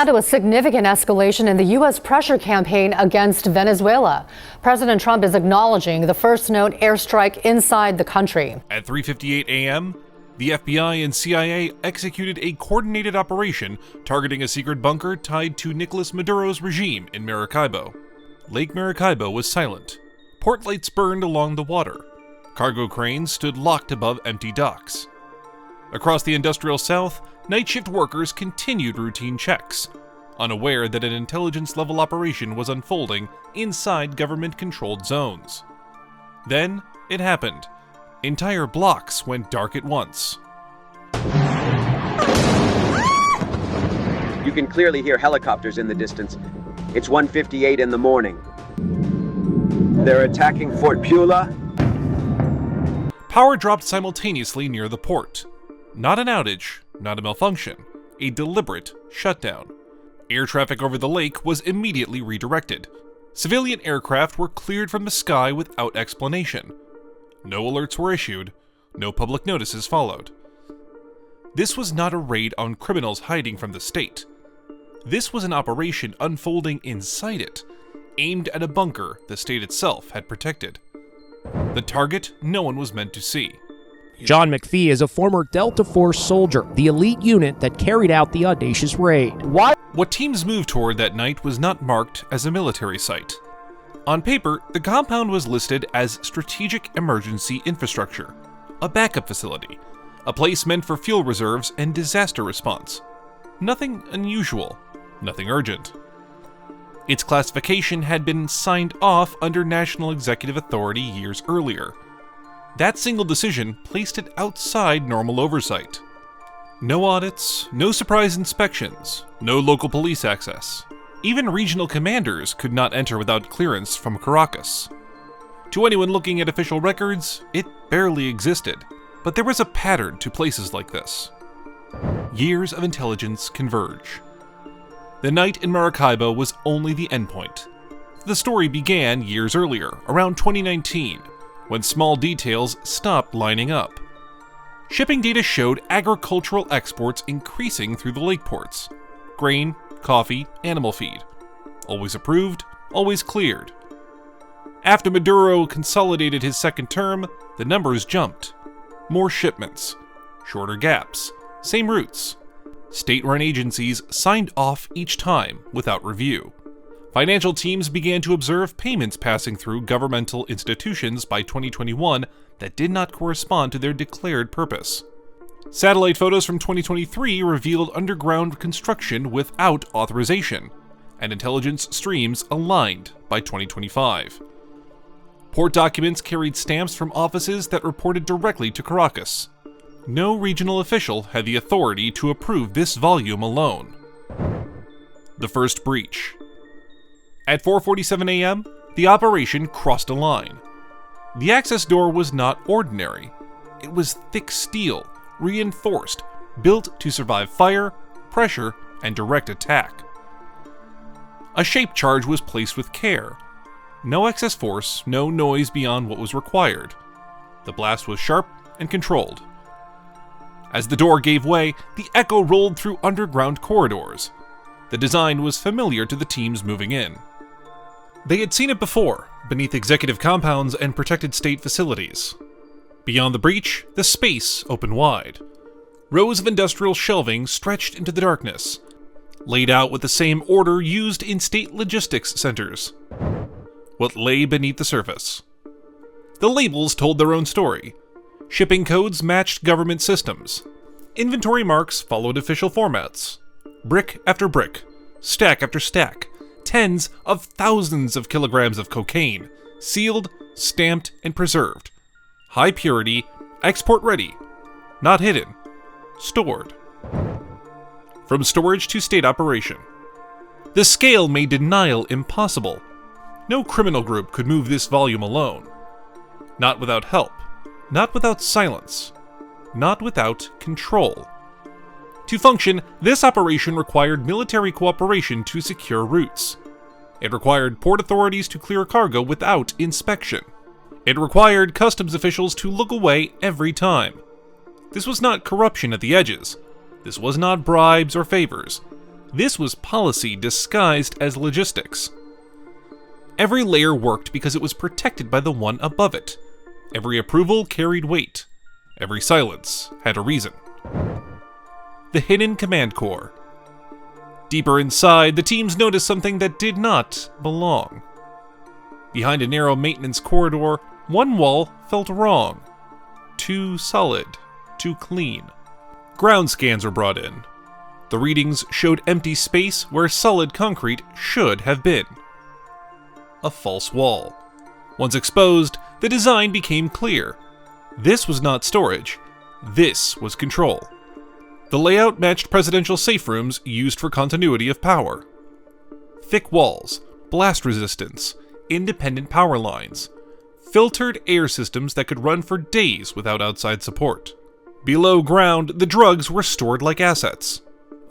And to a significant escalation in the U.S. pressure campaign against Venezuela. President Trump is acknowledging the first known airstrike inside the country. At 3:58 a.m., the FBI and CIA executed a coordinated operation targeting a secret bunker tied to Nicolás Maduro's regime in Maracaibo. Lake Maracaibo was silent. Port lights burned along the water. Cargo cranes stood locked above empty docks. Across the industrial south, night shift workers continued routine checks, unaware that an intelligence-level operation was unfolding inside government-controlled zones. Then, it happened. Entire blocks went dark at once. You can clearly hear helicopters in the distance. It's 1:58 in the morning. They're attacking Fort Pula. Power dropped simultaneously near the port. Not an outage, not a malfunction, a deliberate shutdown. Air traffic over the lake was immediately redirected. Civilian aircraft were cleared from the sky without explanation. No alerts were issued, no public notices followed. This was not a raid on criminals hiding from the state. This was an operation unfolding inside it, aimed at a bunker the state itself had protected. The target no one was meant to see. John McPhee is a former Delta Force soldier, the elite unit that carried out the audacious raid. What teams moved toward that night was not marked as a military site. On paper, the compound was listed as Strategic Emergency Infrastructure, a backup facility, a place meant for fuel reserves and disaster response. Nothing unusual, nothing urgent. Its classification had been signed off under National Executive Authority years earlier. That single decision placed it outside normal oversight. No audits, no surprise inspections, no local police access. Even regional commanders could not enter without clearance from Caracas. To anyone looking at official records, it barely existed, but there was a pattern to places like this. Years of intelligence converge. The night in Maracaibo was only the endpoint. The story began years earlier, around 2019, when small details stopped lining up. Shipping data showed agricultural exports increasing through the lake ports. Grain, coffee, animal feed. Always approved, always cleared. After Maduro consolidated his second term, the numbers jumped. More shipments, shorter gaps, same routes. State-run agencies signed off each time without review. Financial teams began to observe payments passing through governmental institutions by 2021 that did not correspond to their declared purpose. Satellite photos from 2023 revealed underground construction without authorization, and intelligence streams aligned by 2025. Port documents carried stamps from offices that reported directly to Caracas. No regional official had the authority to approve this volume alone. The first breach. At 4:47 a.m., the operation crossed a line. The access door was not ordinary. It was thick steel, reinforced, built to survive fire, pressure, and direct attack. A shape charge was placed with care. No excess force, no noise beyond what was required. The blast was sharp and controlled. As the door gave way, the echo rolled through underground corridors. The design was familiar to the teams moving in. They had seen it before, beneath executive compounds and protected state facilities. Beyond the breach, the space opened wide. Rows of industrial shelving stretched into the darkness, laid out with the same order used in state logistics centers. What lay beneath the surface? The labels told their own story. Shipping codes matched government systems. Inventory marks followed official formats. Brick after brick, stack after stack, tens of thousands of kilograms of cocaine, sealed, stamped, and preserved. High purity, export ready, not hidden, stored. From storage to state operation. The scale made denial impossible. No criminal group could move this volume alone. Not without help, not without silence, not without control. To function, this operation required military cooperation to secure routes. It required port authorities to clear cargo without inspection. It required customs officials to look away every time. This was not corruption at the edges. This was not bribes or favors. This was policy disguised as logistics. Every layer worked because it was protected by the one above it. Every approval carried weight. Every silence had a reason. The hidden command core. Deeper inside, the teams noticed something that did not belong. Behind a narrow maintenance corridor, one wall felt wrong. Too solid, too clean. Ground scans were brought in. The readings showed empty space where solid concrete should have been. A false wall. Once exposed, the design became clear. This was not storage. This was control. The layout matched presidential safe rooms used for continuity of power. Thick walls, blast resistance, independent power lines, filtered air systems that could run for days without outside support. Below ground, the drugs were stored like assets.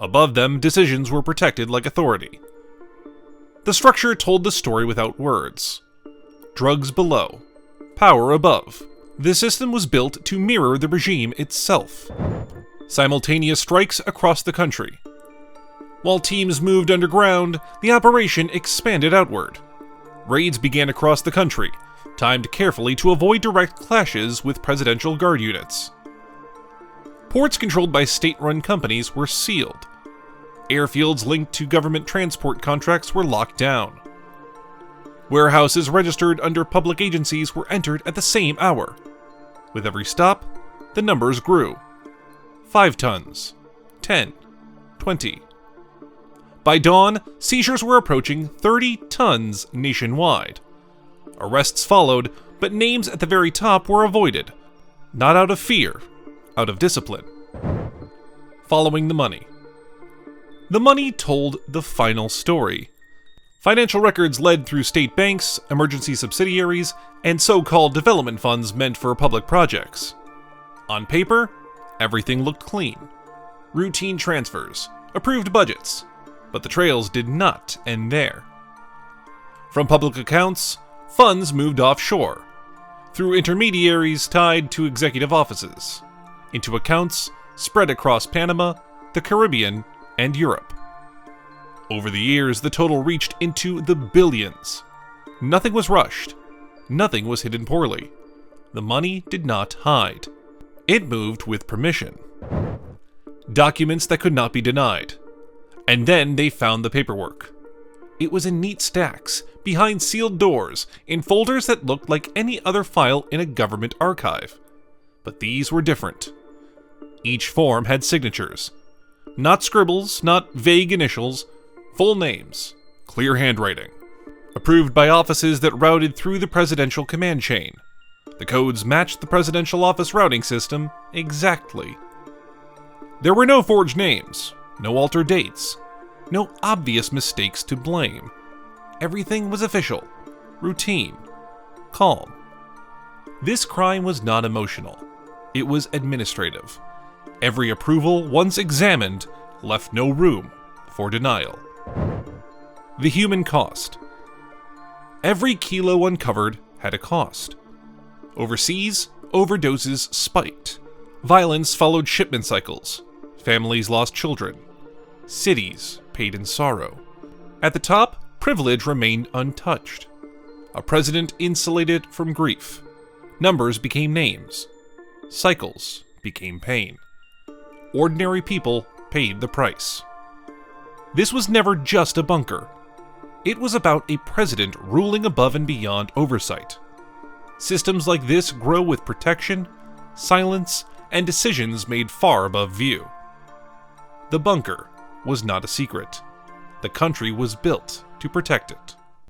Above them, decisions were protected like authority. The structure told the story without words. Drugs below, power above. The system was built to mirror the regime itself. Simultaneous strikes across the country. While teams moved underground, the operation expanded outward. Raids began across the country, timed carefully to avoid direct clashes with presidential guard units. Ports controlled by state-run companies were sealed. Airfields linked to government transport contracts were locked down. Warehouses registered under public agencies were entered at the same hour. With every stop, the numbers grew. 5 tons, 10, 20. By dawn, seizures were approaching 30 tons nationwide. Arrests followed, but names at the very top were avoided. Not out of fear, out of discipline. Following the money. The money told the final story. Financial records led through state banks, emergency subsidiaries, and so-called development funds meant for public projects. On paper, everything looked clean. Routine transfers, approved budgets, but the trails did not end there. From public accounts, funds moved offshore, through intermediaries tied to executive offices, into accounts spread across Panama, the Caribbean, and Europe. Over the years, the total reached into the billions. Nothing was rushed. Nothing was hidden poorly. The money did not hide. It moved with permission. Documents that could not be denied. And then they found the paperwork. It was in neat stacks, behind sealed doors, in folders that looked like any other file in a government archive. But these were different. Each form had signatures. Not scribbles, not vague initials, full names, clear handwriting. Approved by offices that routed through the presidential command chain. The codes matched the presidential office routing system exactly. There were no forged names, no altered dates, no obvious mistakes to blame. Everything was official, routine, calm. This crime was not emotional. It was administrative. Every approval, once examined, left no room for denial. The human cost. Every kilo uncovered had a cost. Overseas, overdoses spiked. Violence followed shipment cycles. Families lost children. Cities paid in sorrow. At the top, privilege remained untouched. A president insulated from grief. Numbers became names. Cycles became pain. Ordinary people paid the price. This was never just a bunker. It was about a president ruling above and beyond oversight. Systems like this grow with protection, silence, and decisions made far above view. The bunker was not a secret. The country was built to protect it.